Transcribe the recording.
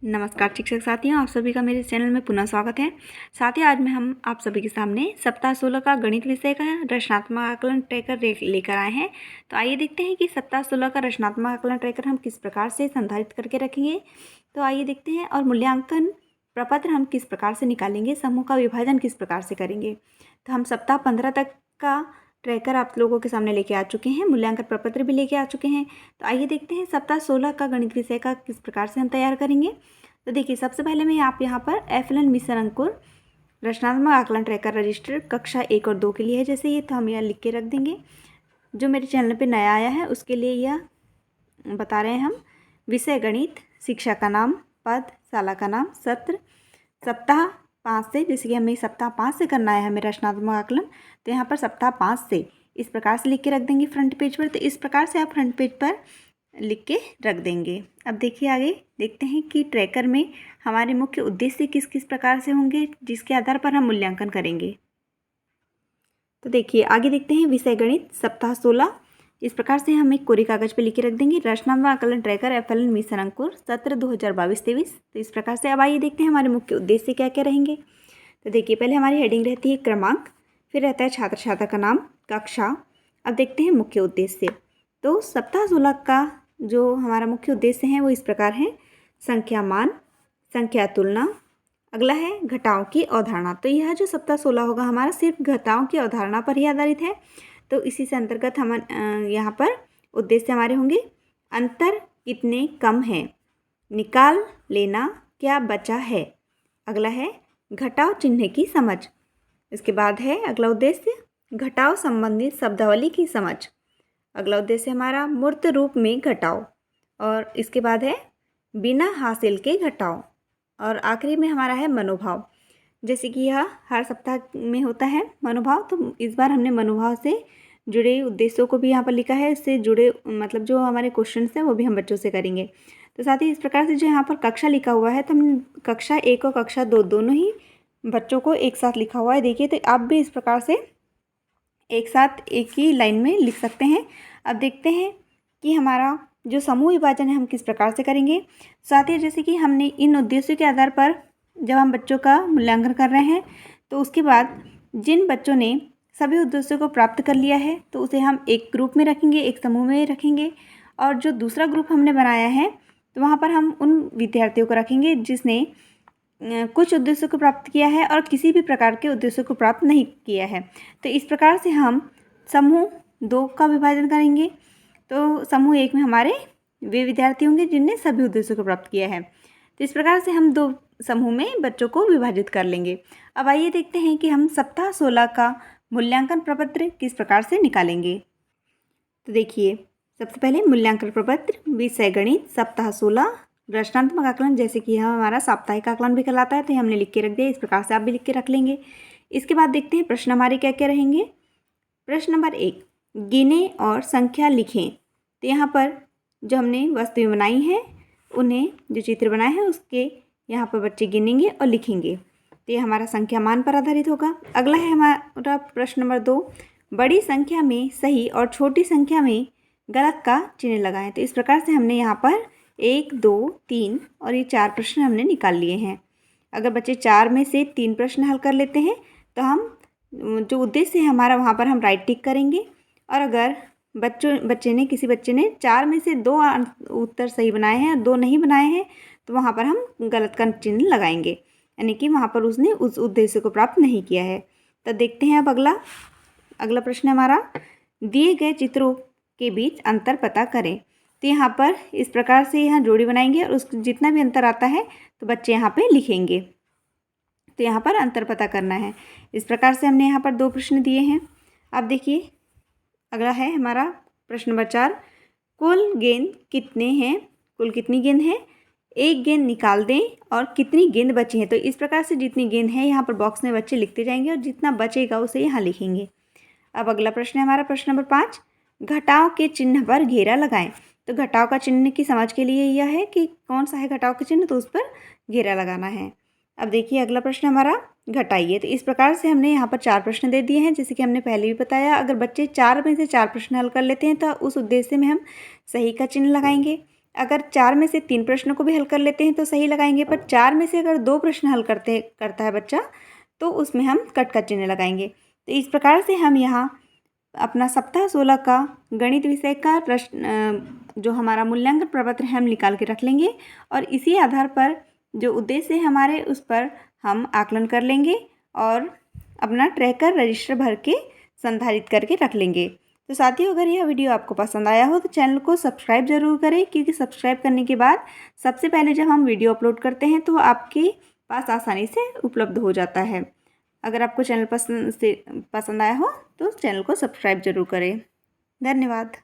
नमस्कार शिक्षक साथियों, आप सभी का मेरे चैनल में पुनः स्वागत है। साथियों, आज मैं हम आप सभी के सामने सप्ताह 16 का गणित विषय का रचनात्मक आकलन ट्रैकर लेकर आए हैं। तो आइए देखते हैं कि सप्ताह 16 का रचनात्मक आकलन ट्रैकर हम किस प्रकार से संधारित करके रखेंगे। तो आइए देखते हैं। और मूल्यांकन प्रपत्र हम किस प्रकार से निकालेंगे, समूह का विभाजन किस प्रकार से करेंगे। तो हम सप्ताह 15 तक का ट्रैकर आप लोगों के सामने लेके आ चुके हैं, मूल्यांकन प्रपत्र भी लेके आ चुके हैं। तो आइए देखते हैं सप्ताह 16 का गणित विषय का किस प्रकार से हम तैयार करेंगे। तो देखिए, सबसे पहले मैं आप यहाँ पर एफएलएन मिशन अंकुर रचनात्मक आकलन ट्रैकर रजिस्टर कक्षा 1 और 2 के लिए है। जैसे ये तो हम यहाँ लिख के रख देंगे। जो मेरे चैनल पे नया आया है उसके लिए यह बता रहे हैं हम। विषय गणित, शिक्षा का नाम, पद, शाला का नाम, सत्र, सप्ताह 5 से, जैसे कि हमें सप्ताह 5 से करना है हमें रचनात्मक आकलन, तो यहाँ पर सप्ताह 5 से इस प्रकार से लिख के रख देंगे फ्रंट पेज पर। तो इस प्रकार से आप फ्रंट पेज पर लिख के रख देंगे। अब देखिए, आगे देखते हैं कि ट्रैकर में हमारे मुख्य उद्देश्य किस किस प्रकार से होंगे, जिसके आधार पर हम मूल्यांकन करेंगे। तो देखिए, आगे देखते हैं विषय गणित सप्ताह 16। इस प्रकार से हम एक कोरे कागज पे लिख के रख देंगे, रचनात्मक आकलन ट्रैकर एफएलएन मिशन अंकुर सत्र 2022-23। तो इस प्रकार से अब आइए देखते हैं हमारे मुख्य उद्देश्य क्या क्या रहेंगे। तो देखिए, पहले हमारी हेडिंग रहती है क्रमांक, फिर रहता है छात्र छात्रा का नाम, कक्षा। अब देखते हैं मुख्य उद्देश्य। तो सप्ताह 16 का जो हमारा मुख्य उद्देश्य है वो इस प्रकार है। संख्या मान, संख्या तुलना, अगला है घटाव की अवधारणा। तो यह जो सप्ताह 16 होगा हमारा सिर्फ घटाव की अवधारणा पर ही आधारित है। तो इसी से अंतर्गत हम यहाँ पर उद्देश्य हमारे होंगे। अंतर कितने कम है, निकाल लेना क्या बचा है। अगला है घटाव चिन्ह की समझ। इसके बाद है अगला उद्देश्य घटाव संबंधित शब्दावली की समझ। अगला उद्देश्य हमारा मूर्त रूप में घटाव। और इसके बाद है बिना हासिल के घटाव। और आखिरी में हमारा है मनोभाव। जैसे कि यह हर सप्ताह में होता है मनोभाव, तो इस बार हमने मनोभाव से जुड़े उद्देश्यों को भी यहाँ पर लिखा है। इससे जुड़े मतलब जो हमारे क्वेश्चन हैं वो भी हम बच्चों से करेंगे। तो साथ ही इस प्रकार से जो यहाँ पर कक्षा लिखा हुआ है, तो हम कक्षा 1 और कक्षा 2 दोनों ही बच्चों को एक साथ लिखा हुआ है। देखिए, तो आप भी इस प्रकार से एक साथ एक ही लाइन में लिख सकते हैं। अब देखते हैं कि हमारा जो समूह विभाजन है हम किस प्रकार से करेंगे। साथ ही जैसे कि हमने इन उद्देश्यों के आधार पर जब हम बच्चों का मूल्यांकन कर रहे हैं, तो उसके बाद जिन बच्चों ने सभी उद्देश्यों को प्राप्त कर लिया है तो उसे हम एक ग्रुप में रखेंगे, एक समूह में रखेंगे। और जो दूसरा ग्रुप हमने बनाया है तो वहाँ पर हम उन विद्यार्थियों को रखेंगे जिसने कुछ उद्देश्यों को प्राप्त किया है और किसी भी प्रकार के उद्देश्यों को प्राप्त नहीं किया है। तो इस प्रकार से हम समूह 2 का विभाजन करेंगे। तो समूह 1 में हमारे वे विद्यार्थी होंगे जिनने सभी उद्देश्यों को प्राप्त किया है। तो इस प्रकार से हम 2 समूह में बच्चों को विभाजित कर लेंगे। अब आइए देखते हैं कि हम सप्ताह 16 का मूल्यांकन प्रपत्र किस प्रकार से निकालेंगे। तो देखिए, सबसे पहले मूल्यांकन प्रपत्र विषय गणित सप्ताह 16 रचनात्मक आकलन, जैसे कि यह हमारा साप्ताहिक आकलन भी कहलाता है, तो हमने लिख के रख दिया। इस प्रकार से आप भी लिख के रख लेंगे। इसके बाद देखते हैं प्रश्न हमारे क्या क्या रहेंगे। प्रश्न नंबर 1, गिने और संख्या लिखें। तो यहाँ पर जो हमने वस्तुएं बनाई हैं उन्हें, जो चित्र बनाए हैं उसके यहाँ पर बच्चे गिनेंगे और लिखेंगे। तो ये हमारा संख्या मान पर आधारित होगा। अगला है हमारा प्रश्न नंबर 2, बड़ी संख्या में सही और छोटी संख्या में गलत का चिन्ह लगाएं। तो इस प्रकार से हमने यहाँ पर 1, 2, 3 और ये 4 प्रश्न हमने निकाल लिए हैं। अगर बच्चे 4 में से 3 प्रश्न हल कर लेते हैं तो हम जो उद्देश्य है हमारा वहाँ पर हम राइट टिक करेंगे। और अगर किसी बच्चे ने 4 में से 2 उत्तर सही बनाए हैं और 2 नहीं बनाए हैं तो वहाँ पर हम गलत का चिन्ह लगाएंगे, यानी कि वहाँ पर उसने उस उद्देश्य को प्राप्त नहीं किया है। तो देखते हैं अब अगला प्रश्न हमारा, दिए गए चित्रों के बीच अंतर पता करें। तो यहाँ पर इस प्रकार से यहाँ जोड़ी बनाएंगे और उस जितना भी अंतर आता है तो बच्चे यहाँ पे लिखेंगे। तो यहाँ पर अंतर पता करना है। इस प्रकार से हमने यहाँ पर 2 प्रश्न दिए हैं। अब देखिए, अगला है हमारा प्रश्न नंबर 4, कुल गेंद कितने हैं, कुल कितनी गेंद है, एक गेंद निकाल दें और कितनी गेंद बची है। तो इस प्रकार से जितनी गेंद है यहाँ पर बॉक्स में बच्चे लिखते जाएंगे और जितना बचेगा उसे यहाँ लिखेंगे। अब अगला प्रश्न है हमारा प्रश्न नंबर 5, घटाव के चिन्ह पर घेरा लगाएं। तो घटाव का चिन्ह की समझ के लिए यह है कि कौन सा है घटाव का चिन्ह, तो उस पर घेरा लगाना है। अब देखिए, अगला प्रश्न हमारा घटाइए। तो इस प्रकार से हमने यहाँ पर 4 प्रश्न दे दिए हैं। जैसे कि हमने पहले भी बताया, अगर बच्चे 4 में से 4 प्रश्न हल कर लेते हैं तो उस उद्देश्य में हम सही का चिन्ह लगाएंगे। अगर 4 में से 3 प्रश्नों को भी हल कर लेते हैं तो सही लगाएंगे, पर 4 में से अगर 2 प्रश्न हल करता है बच्चा तो उसमें हम कट का चिन्ह लगाएंगे। तो इस प्रकार से हम यहाँ अपना सप्ताह 16 का गणित विषय का प्रश्न जो हमारा मूल्यांकन प्रपत्र है हम निकाल के रख लेंगे और इसी आधार पर जो उद्देश्य है हमारे उस पर हम आकलन कर लेंगे और अपना ट्रैकर रजिस्टर भर के संधारित करके रख लेंगे। तो साथियों, अगर यह वीडियो आपको पसंद आया हो तो चैनल को सब्सक्राइब जरूर करें, क्योंकि सब्सक्राइब करने के बाद सबसे पहले जब हम वीडियो अपलोड करते हैं तो आपके पास आसानी से उपलब्ध हो जाता है। अगर आपको चैनल पसंद आया हो तो चैनल को सब्सक्राइब जरूर करें। धन्यवाद।